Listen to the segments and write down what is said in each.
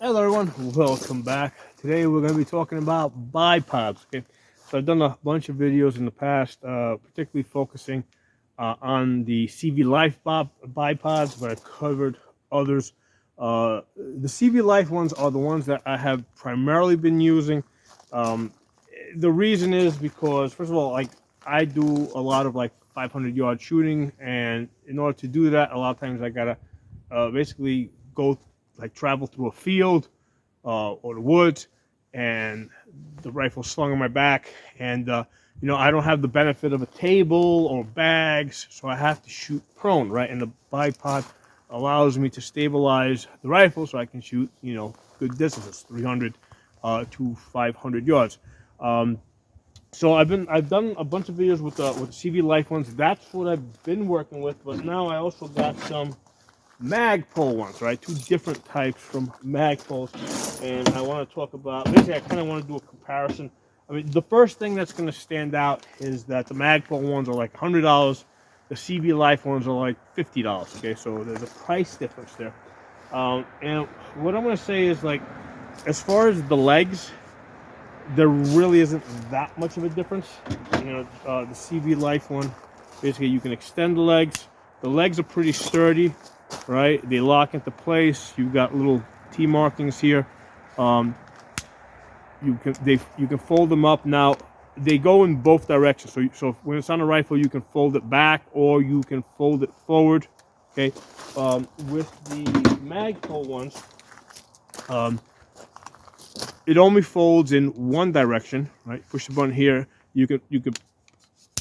Hello everyone, welcome back. Today we're going to be talking about bipods. Okay, so I've done a bunch of videos in the past, particularly focusing on the CV Life bipods, but I've covered others. The CV Life ones are the ones that I have primarily been using. Um, the reason is because, first of all, like I do a lot of like 500-yard shooting, and in order to do that, a lot of times I gotta basically go like travel through a field or the woods, and the rifle slung on my back, and I don't have the benefit of a table or bags, so I have to shoot prone, right? And the bipod allows me to stabilize the rifle so I can shoot, good distances, 300 to 500 yards. Um, so I've done a bunch of videos with the CV Life ones. That's what I've been working with, but now I also got some Magpul ones, right? Two different types from Magpuls, and I want to talk about. Basically, I kind of want to do a comparison. I mean, the first thing that's going to stand out is that the Magpul ones are like $100. The CB Life ones are like $50. Okay, so there's a price difference there. And what I'm going to say is, like, as far as the legs, there really isn't that much of a difference. The CB Life one, basically, you can extend the legs. The legs are pretty sturdy, right? They lock into place. You've got little T markings here. Um, you can fold them up. Now they go in both directions. So when it's on a rifle, you can fold it back or you can fold it forward. Okay. With the Magpul ones, it only folds in one direction. Right. Push the button here. You could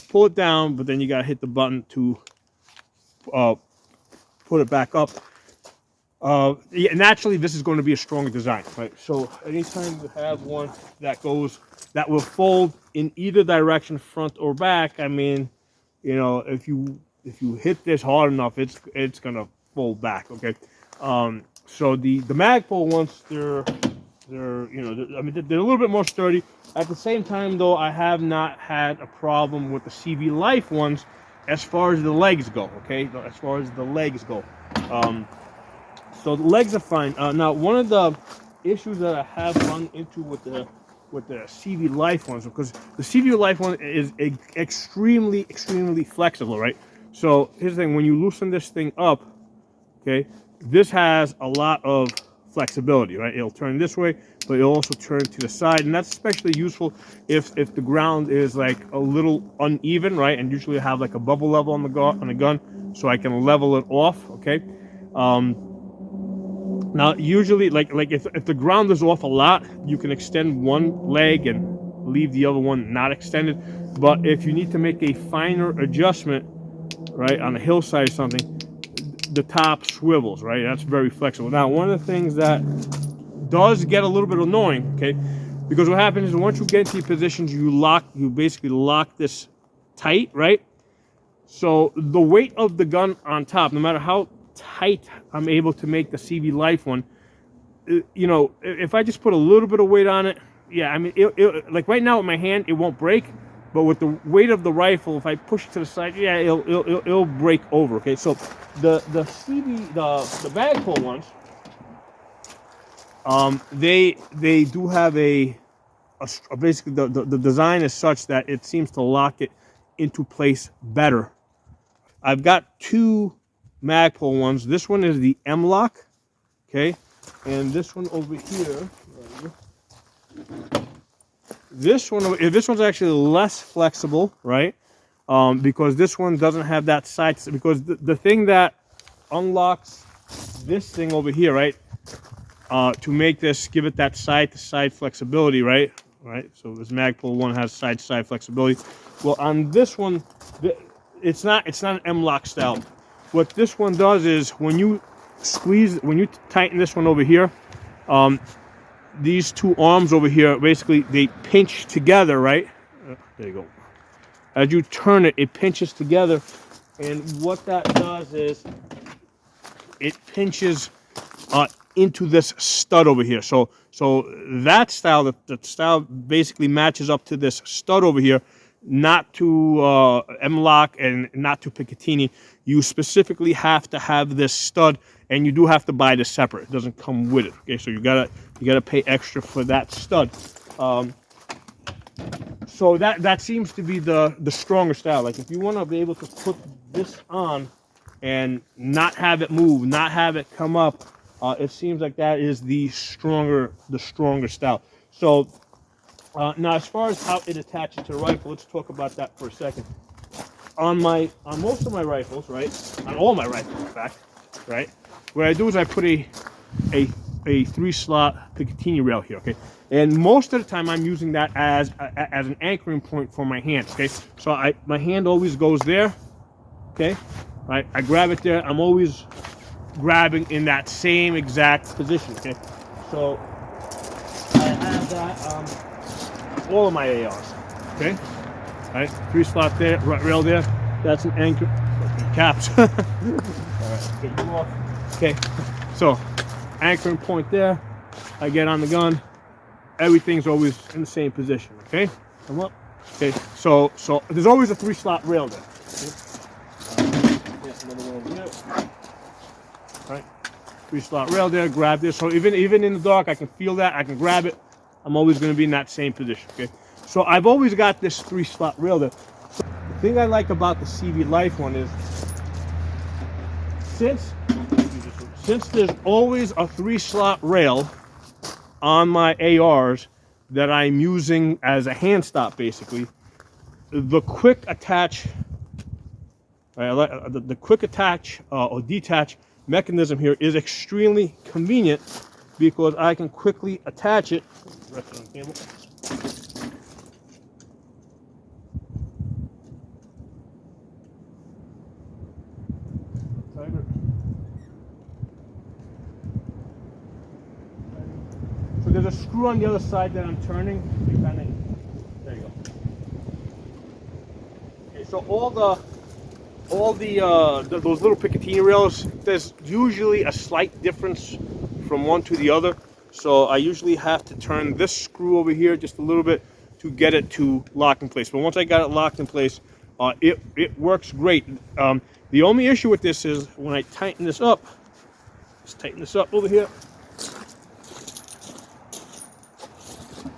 pull it down, but then you gotta hit the button to put it back up. Yeah, naturally, this is going to be a stronger design, right? So anytime you have one that will fold in either direction, front or back, I mean, if you hit this hard enough, it's gonna fold back. Okay. So the Magpul ones, they're a little bit more sturdy. At the same time, though, I have not had a problem with the CV Life ones as far as the legs go. Okay, as far as the legs go. So the legs are fine. Now, one of the issues that I have run into with the CV Life ones, because the CV Life one is extremely flexible, right? So here's the thing: when you loosen this thing up, okay, this has a lot of flexibility, right? It'll turn this way, but it'll also turn to the side, and that's especially useful if the ground is like a little uneven, right? And usually I have like a bubble level on the gun, so I can level it off, okay. Now, usually, like if the ground is off a lot, you can extend one leg and leave the other one not extended. But if you need to make a finer adjustment, right, on a hillside or something, the top swivels, right? That's very flexible. Now, one of the things that does get a little bit annoying, okay, because what happens is once you get into your positions, you basically lock this tight, right? So the weight of the gun on top, no matter how tight I'm able to make the CV Life one, if I just put a little bit of weight on it, yeah, I mean, like right now with my hand, it won't break, but with the weight of the rifle, if I push it to the side, yeah, it'll break over. Okay, so the Magpul ones, they do have basically the design is such that it seems to lock it into place better. I've got two Magpul ones. This one is the M-Lock, okay, and this one over here. This one's actually less flexible, right? Because this one doesn't have that side. Because the thing that unlocks this thing over here, right, to make this, give it that side-to-side flexibility, right? Right. So this Magpul one has side-to-side flexibility. Well, on this one, it's not an M-Lock style. What this one does is when you tighten this one over here, these two arms over here, basically they pinch together, right? There you go. As you turn it, it pinches together, and what that does is it pinches into this stud over here. So that style, the style basically matches up to this stud over here, not to M-Lock and not to Picatinny. You specifically have to have this stud and you do have to buy this separate. It doesn't come with it. Okay, so you gotta pay extra for that stud. So that seems to be the stronger style. Like if you want to be able to put this on and not have it move, not have it come up, it seems like that is the stronger style. So now, as far as how it attaches to the rifle, let's talk about that for a second. On most of my rifles, right, on all my rifles, in fact, right, what I do is I put a 3-slot Picatinny rail here, okay, and most of the time I'm using that as an anchoring point for my hands, okay. So my hand always goes there, okay, right. I grab it there. I'm always grabbing in that same exact position, okay. So I have that. All of my ARs, okay? All right, 3-slot there, rail there. That's an anchor. Caps. All right, get you off. Okay, so anchoring point there. I get on the gun. Everything's always in the same position. Okay, come up. Okay, so there's always a 3-slot rail there. Okay? Yes, another one over here. All right, 3-slot rail there. Grab this. So even in the dark, I can feel that. I can grab it. I'm always going to be in that same position, okay? So I've always got this 3-slot rail there. So the thing I like about the CV Life one is since there's always a 3-slot rail on my ARs that I'm using as a hand stop, basically, the quick attach, the quick attach or detach mechanism here is extremely convenient because I can quickly attach it. Rest on the cable. So there's a screw on the other side that I'm turning. There you go. Okay, so those little Picatinny rails, there's usually a slight difference from one to the other. So I usually have to turn this screw over here just a little bit to get it to lock in place. But once I got it locked in place, it works great. The only issue with this is when I tighten this up, let's tighten this up over here.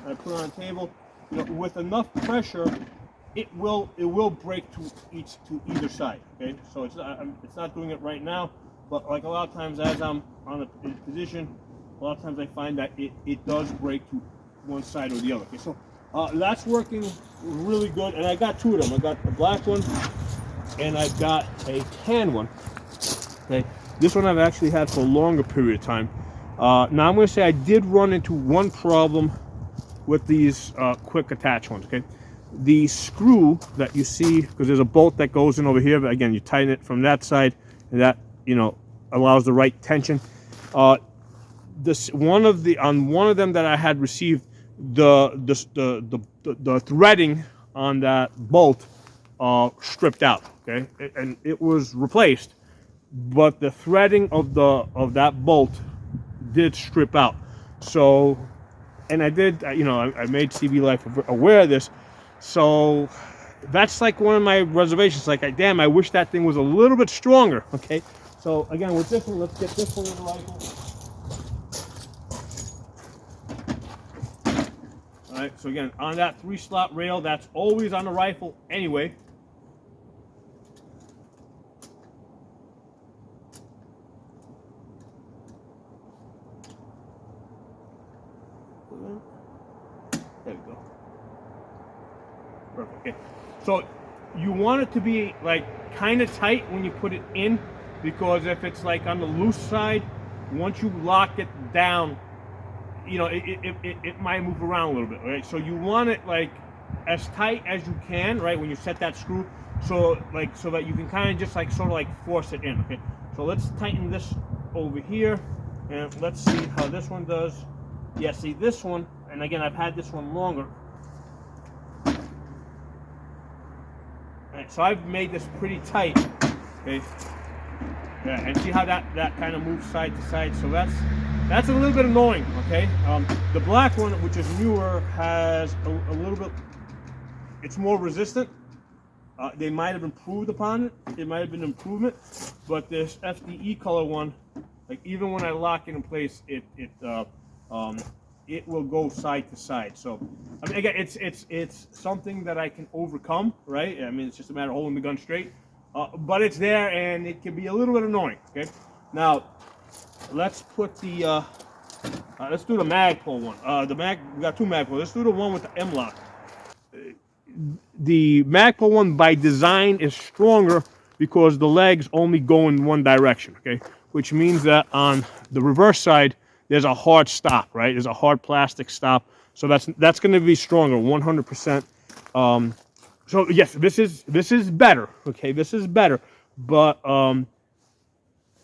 I put it on the table. You know, with enough pressure, it will break to either side. Okay, so it's not doing it right now, but like a lot of times as I'm on a position, a lot of times I find that it does break to one side or the other. Okay, so that's working really good, and I got 2 of them. I got the black one, and I've got a tan one. Okay, this one I've actually had for a longer period of time. Now I'm going to say I did run into one problem with these quick attach ones. Okay, the screw that you see, because there's a bolt that goes in over here, but again you tighten it from that side, and that allows the right tension. One of them that I had received, the threading on that bolt stripped out. Okay, and it was replaced, but the threading of that bolt did strip out. So, and I did, I made CV Life aware of this. So that's like one of my reservations. Like, damn, I wish that thing was a little bit stronger. Okay, so again with this one, let's get this one in the rifle. All right, so again, on that 3-slot rail, that's always on the rifle anyway. There we go. Perfect. Okay. So you want it to be like kind of tight when you put it in, because if it's like on the loose side, once you lock it down, it might move around a little bit, right? So you want it like as tight as you can, right, when you set that screw, so that you can kind of just like sort of like force it in. Okay, so let's tighten this over here, and let's see how this one does. Yeah, see this one, and again I've had this one longer. All right, so I've made this pretty tight. Okay, yeah, and see how that kind of moves side to side. So that's a little bit annoying. Okay, the black one, which is newer, has a little bit. It's more resistant. They might have improved upon it. It might have been an improvement, but this FDE color one Like even when I lock it in place, it will go side to side. So I mean, again, it's something that I can overcome, right? I mean, it's just a matter of holding the gun straight. But it's there, and it can be a little bit annoying. Okay, now let's put the let's do the Magpul one. We got two Magpul. Let's do the one with the M lock. The Magpul one by design is stronger because the legs only go in one direction, okay? Which means that on the reverse side, there's a hard stop, right? There's a hard plastic stop. So that's going to be stronger, 100%. So yes, this is better, okay? This is better. But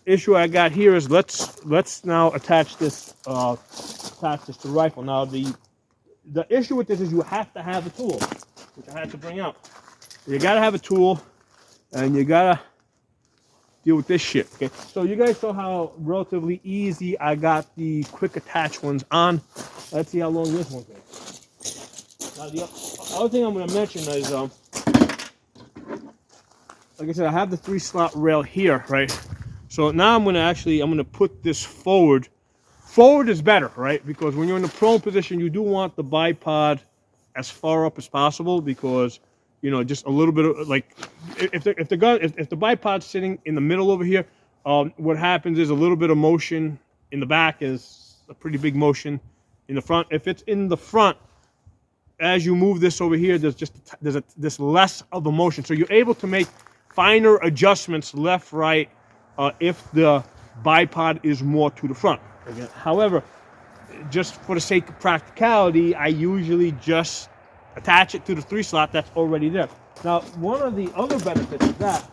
issue I got here is let's now attach this to the rifle. Now the issue with this is you have to have a tool, which I had to bring out. You gotta have a tool, and you gotta deal with this shit. Okay, so you guys saw how relatively easy I got the quick attach ones on. Let's see how long this one takes. Now the other thing I'm gonna mention is, like I said, I have the 3-slot rail here, right? So now I'm gonna put this forward. Forward is better, right? Because when you're in the prone position, you do want the bipod as far up as possible, because you know, just a little bit of, like, if the bipod's sitting in the middle over here, what happens is a little bit of motion in the back is a pretty big motion in the front. If it's in the front, as you move this over here, there's less of a motion, so you're able to make finer adjustments left, right, if the bipod is more to the front. Again, however, just for the sake of practicality, I usually just attach it to the 3-slot that's already there. Now, one of the other benefits of that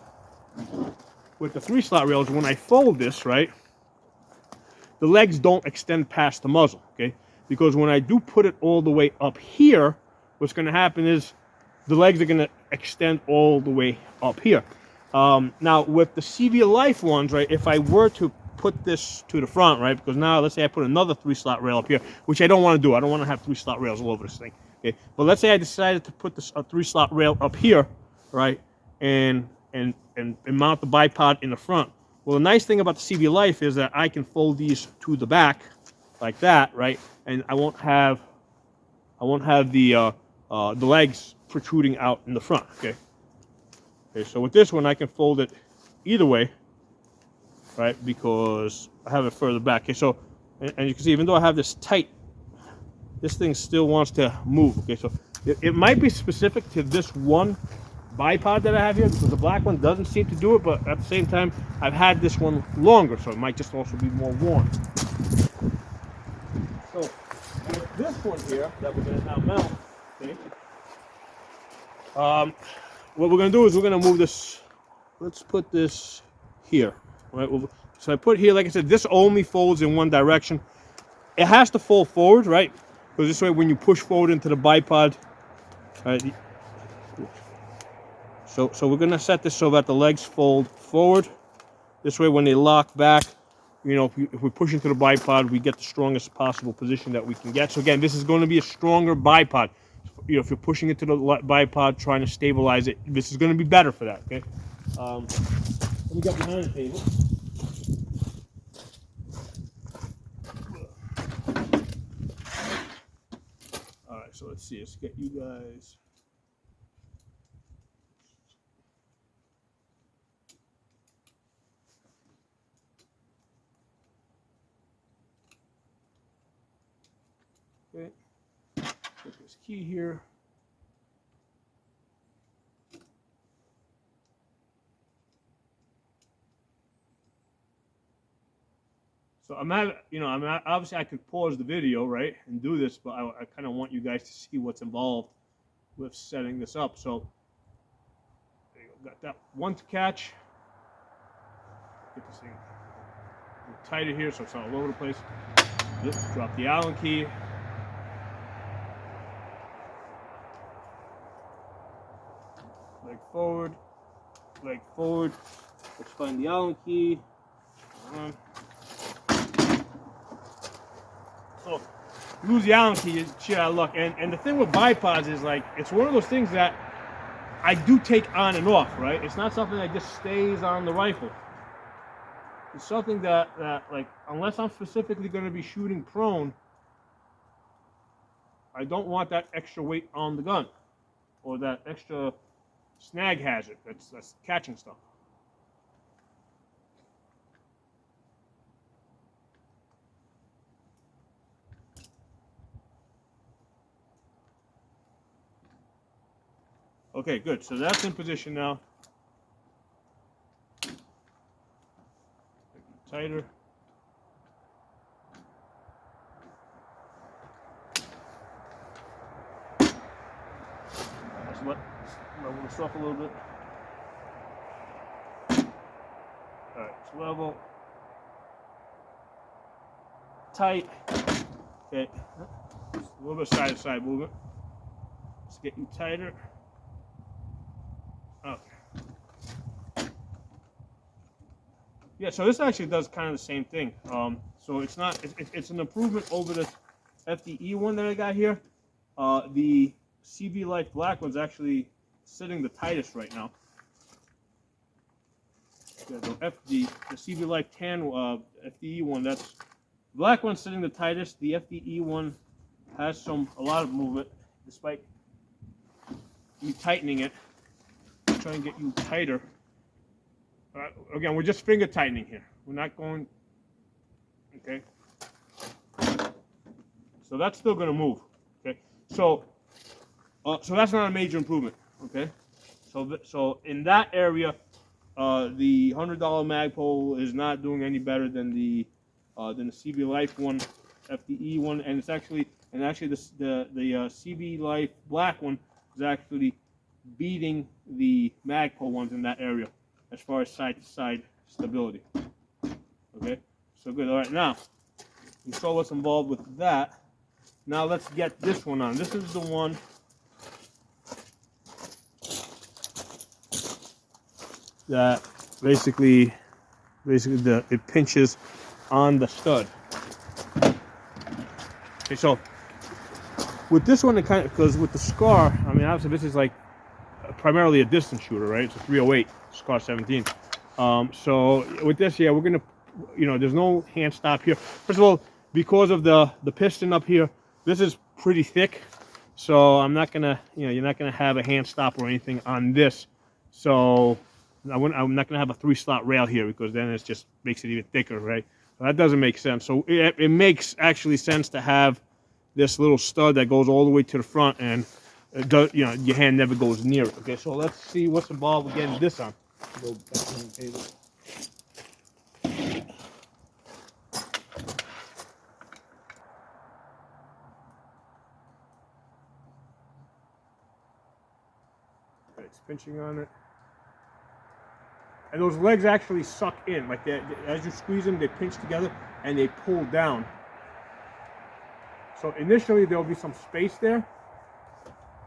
with the 3-slot rail is when I fold this, right, the legs don't extend past the muzzle, okay? Because when I do put it all the way up here, what's going to happen is the legs are going to extend all the way up here. Now, with the CV Life ones, right, if I were to put this to the front, right, because now let's say I put another 3-slot rail up here, which I don't want to do. I don't want to have 3-slot rails all over this thing. Okay, but let's say I decided to put this 3-slot rail up here, right, and mount the bipod in the front. Well, the nice thing about the CV Life is that I can fold these to the back like that, right, and I won't have the legs protruding out in the front. Okay. Okay, so with this one I can fold it either way, right, because I have it further back. Okay, so and you can see, even though I have this tight, this thing still wants to move. Okay, so it might be specific to this one bipod that I have here, because the black one doesn't seem to do it, but at the same time, I've had this one longer, so it might just also be more worn. So with this one here that we're going to now mount, okay, what we're going to do is we're going to move this. Let's put this here, right? So I put here, like I said, this only folds in one direction. It has to fold forward, right? Because this way, when you push forward into the bipod, right? So we're going to set this so that the legs fold forward. This way, when they lock back, you know, if we push into the bipod, we get the strongest possible position that we can get. So again, this is going to be a stronger bipod. You know, if you're pushing it to the bipod, trying to stabilize it, this is going to be better for that. Okay. Let me get behind the table. All right. So let's see. Let's get you guys. Okay. Put this key here. So obviously I could pause the video, right, and do this, but I kind of want you guys to see what's involved with setting this up. So there you go. Got that one to catch. Get this thing a little tighter here so it's not all over the place. Just drop the Allen key. Leg forward, leg forward. Let's find the Allen key. So, lose the Allen key, shit out of luck. And the thing with bipods is, like, it's one of those things that I do take on and off, right? It's not something that just stays on the rifle. It's something that like, unless I'm specifically going to be shooting prone, I don't want that extra weight on the gun, or that extra snag hazard that's catching stuff. Okay, good. So that's in position now. Tighter. Let's level this up a little bit. All right, it's level. Tight. Okay. Just a little bit side to side movement. Let's get you tighter. Okay. Yeah, so this actually does kind of the same thing. So it's not, it's an improvement over the FDE one that I got here. The CV Life Black one's actually sitting the tightest right now. Yeah, the CV Life Tan FDE one, that's black one's sitting the tightest. The FDE one has a lot of movement, despite me tightening it. I'm trying to get you tighter. Again, we're just finger tightening here. We're not going. Okay. So that's still going to move. Okay. So that's not a major improvement. Okay. So in that area, the $100 Magpul is not doing any better than the CV Life one, FDE one, and it's actually the CV Life Black one is actually beating the Magpul ones in that area as far as side-to-side stability. Okay, so good. All right, now you saw what's involved with that. Now let's get this one on. This is the one that basically it pinches on the stud. Okay, so with this one, it kind of, because with the Scar, I mean, obviously this is like primarily a distance shooter, right? It's a 308 Scar 17. So with this, yeah, we're gonna, there's no hand stop here. First of all, because of the piston up here, this is pretty thick, so I'm not gonna, you're not gonna have a hand stop or anything on this. So I'm not gonna have a 3-slot rail here, because then it just makes it even thicker, right? So that doesn't make sense. So it makes actually sense to have this little stud that goes all the way to the front, and your hand never goes near it. Okay, so let's see what's involved with getting this on. Go back on the table. Okay, it's pinching on it. And those legs actually suck in, like as you squeeze them, they pinch together and they pull down. So initially there'll be some space there,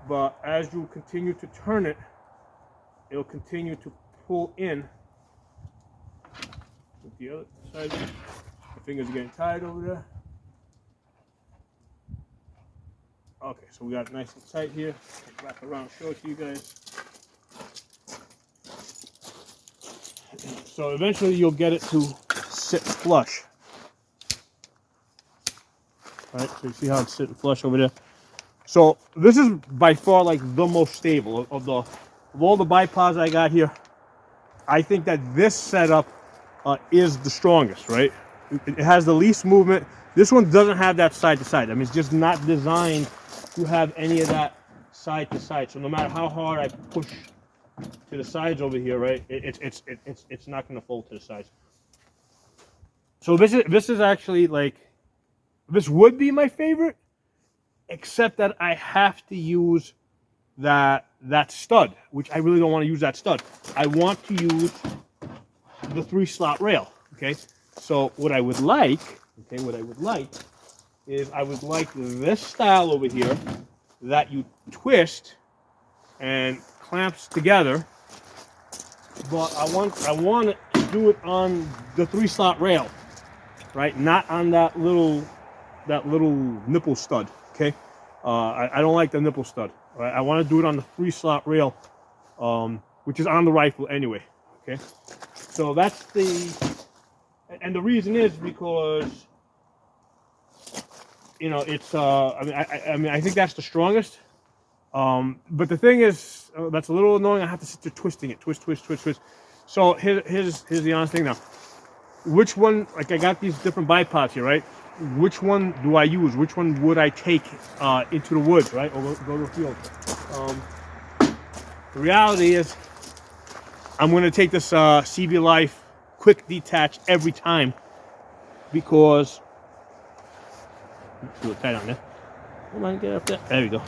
but as you continue to turn it, it'll continue to pull in. With the other side, the fingers are getting tied over there. Okay, so we got it nice and tight here. I'll wrap around, show it to you guys. So eventually you'll get it to sit flush. All right, so you see how it's sitting flush over there. So this is by far like the most stable of all the bipods I got here. I think that this setup is the strongest, right? It has the least movement. This one doesn't have that side to side. I mean, it's just not designed to have any of that side to side. So no matter how hard I push to the sides over here, right? It's not going to fold to the sides. So this is actually like, this would be my favorite, except that I have to use that stud, which I really don't want to use that stud. I want to use the 3-slot rail. Okay, so what I would like, is I would like this style over here that you twist and clamps together, but I want it to do it on the 3-slot rail, right? Not on that little nipple stud. Okay, I don't like the nipple stud. Right? I want to do it on the 3-slot rail, which is on the rifle anyway. Okay, so that's the And the reason is because, you know, it's I mean I think that's the strongest. But the thing is, that's a little annoying. I have to sit there twisting it, twist, twist, twist, twist. So here's the honest thing now. Which one? Like, I got these different bipods here, right? Which one do I use? Which one would I take into the woods, right, or go to the field? The reality is, I'm going to take this CV Life quick detach every time, because do it tight on there. Come on, get up there. There we go.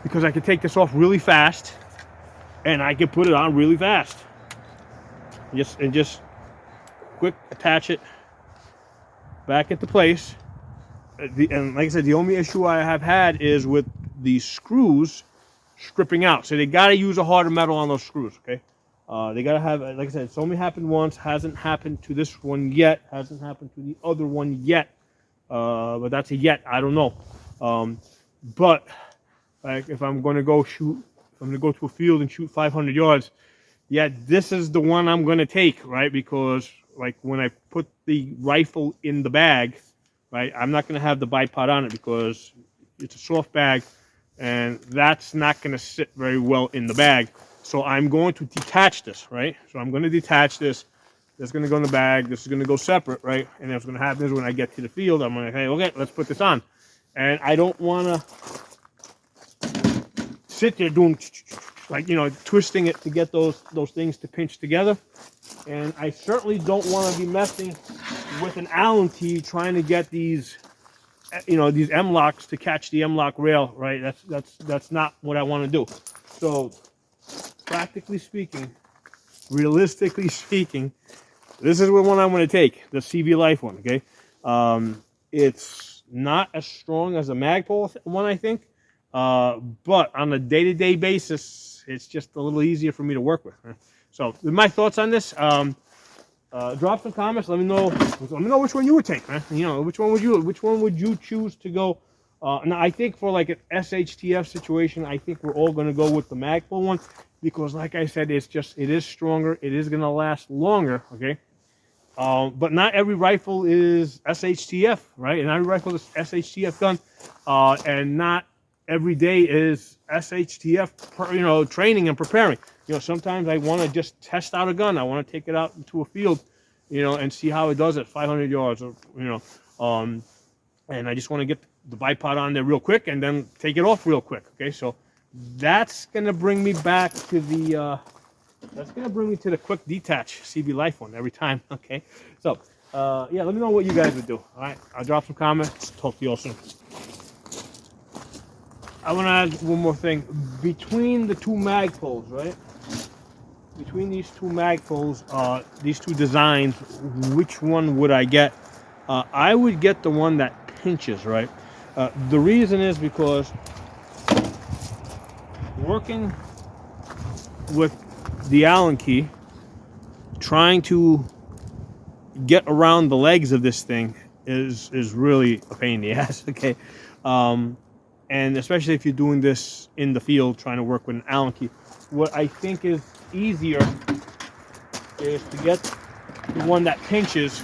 Because I can take this off really fast, and I can put it on really fast. Just quick attach it back into place. And like I said, the only issue I have had is with the screws stripping out. So they got to use a harder metal on those screws, okay? They got to have, like I said, it's only happened once. Hasn't happened to this one yet. Hasn't happened to the other one yet. But that's a yet. I don't know. But like, if I'm going to go shoot, if I'm going to go to a field and shoot 500 yards, yeah, this is the one I'm going to take, right? Because like when I put the rifle in the bag, right, I'm not going to have the bipod on it because it's a soft bag, and that's not going to sit very well in the bag. So I'm going to detach this, right? So I'm going to detach this. That's going to go in the bag. This is going to go separate, right? And what's going to happen is when I get to the field, I'm going to say, okay, let's put this on. And I don't want to sit there doing, like, you know, twisting it to get those things to pinch together. And I certainly don't want to be messing with an Allen key trying to get these, you know, these M-locks to catch the M-lock rail, right? That's not what I want to do. So practically speaking, realistically speaking, this is the one I'm going to take, the CV Life one, okay? It's not as strong as the Magpul one, I think, but on a day-to-day basis, it's just a little easier for me to work with. Right? So, my thoughts on this. Drop some comments. Let me know which one you would take, man. You know, which one would you choose to go? Now, I think for like an SHTF situation, I think we're all going to go with the Magpul one because, like I said, it is stronger. It is going to last longer. Okay. But not every rifle is SHTF, right? And not every rifle is SHTF gun, and not every day is SHTF, you know, training and preparing. You know, sometimes I want to just test out a gun. I want to take it out into a field, you know, and see how it does at 500 yards, or you know, and I just want to get the bipod on there real quick and then take it off real quick. Okay, so that's gonna bring me back to the. That's going to bring me to the quick detach CV Life one every time, okay? So, yeah, let me know what you guys would do, all right? I'll drop some comments. Talk to you all soon. I want to add one more thing. Between the two Magpuls, right? Between these two Magpuls, these two designs, which one would I get? I would get the one that pinches, right? The reason is because working with the Allen key, trying to get around the legs of this thing is really a pain in the ass, okay? And especially if you're doing this in the field, trying to work with an Allen key. What I think is easier is to get the one that pinches,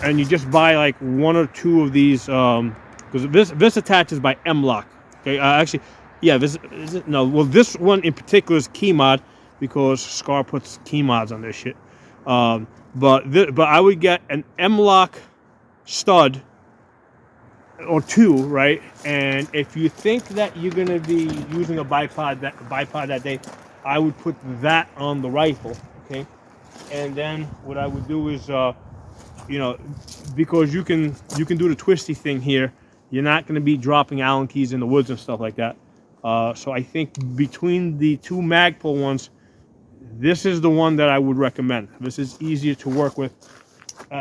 and you just buy like one or two of these, because this attaches by M-lock, okay? Actually, yeah, this one in particular is key mod, because Scar puts key mods on this shit. But I would get an M-lock stud or two, right? And if you think that you're gonna be using a bipod that day, I would put that on the rifle, okay? And then what I would do is, you know, because you can do the twisty thing here, you're not gonna be dropping Allen keys in the woods and stuff like that. So I think between the two Magpul ones, this is the one that I would recommend. This is easier to work with.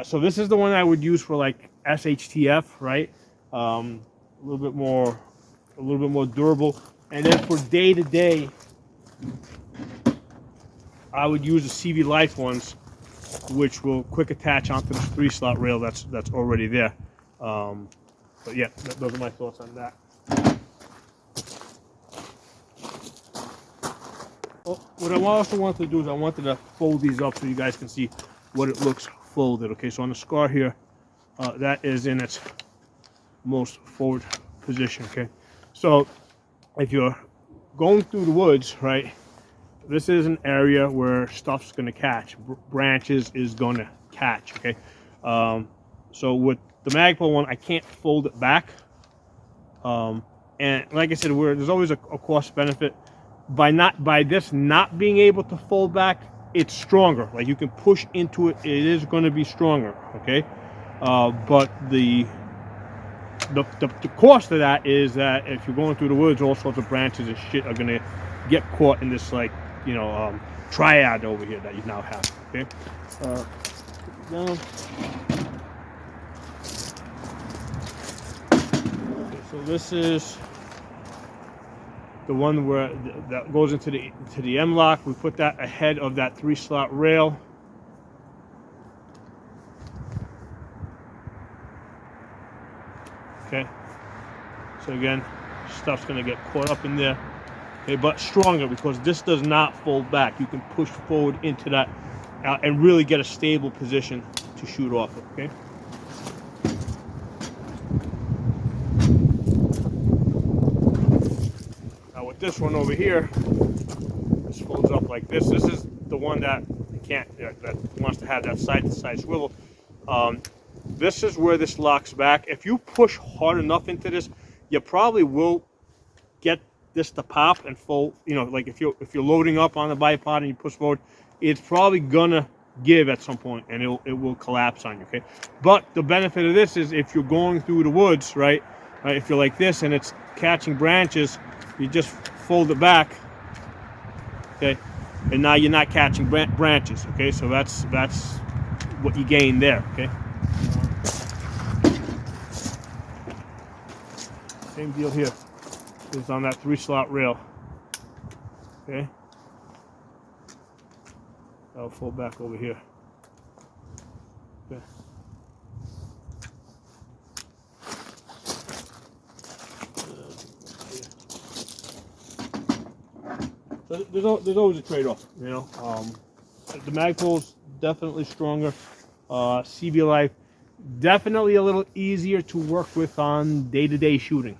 So this is the one I would use for like SHTF, right? A little bit more durable. And then for day to day, I would use the CV Life ones, which will quick attach onto this 3-slot rail that's already there. But yeah, those are my thoughts on that. What I also wanted to do is I wanted to fold these up so you guys can see what it looks folded. Okay, so on the scar here, that is in its most forward position. Okay, so if you're going through the woods, right, this is an area where stuff's going to catch. Branches is going to catch. Okay, so with the Magpul one, I can't fold it back. And like I said, there's always a cost benefit. By this not being able to fold back, it's stronger. Like you can push into it, it is going to be stronger. Okay, but the cost of that is that if you're going through the woods, all sorts of branches and shit are going to get caught in this, like, you know, triad over here that you now have. Okay, down. Okay, so this is the one where that goes into the M lock. We put that ahead of that 3-slot rail. Okay, so again, stuff's gonna get caught up in there. Okay, but stronger because this does not fold back. You can push forward into that and really get a stable position to shoot off of. Okay. Now with this one over here, this folds up like this. This is the one that that wants to have that side-to-side swivel. This is where this locks back. If you push hard enough into this, you probably will get this to pop and fold. You know, like if you're loading up on the bipod and you push forward, it's probably gonna give at some point and it will collapse on you. Okay, but the benefit of this is if you're going through the woods, right, if you're like this and it's catching branches, you just fold it back. Okay, and now you're not catching branches. Okay, so that's what you gain there. Okay. Same deal here. It's on that 3-slot rail. Okay. I'll fold back over here. Okay. So there's always a trade-off, you know. The Magpul's definitely stronger. CV Life definitely a little easier to work with on day-to-day shooting.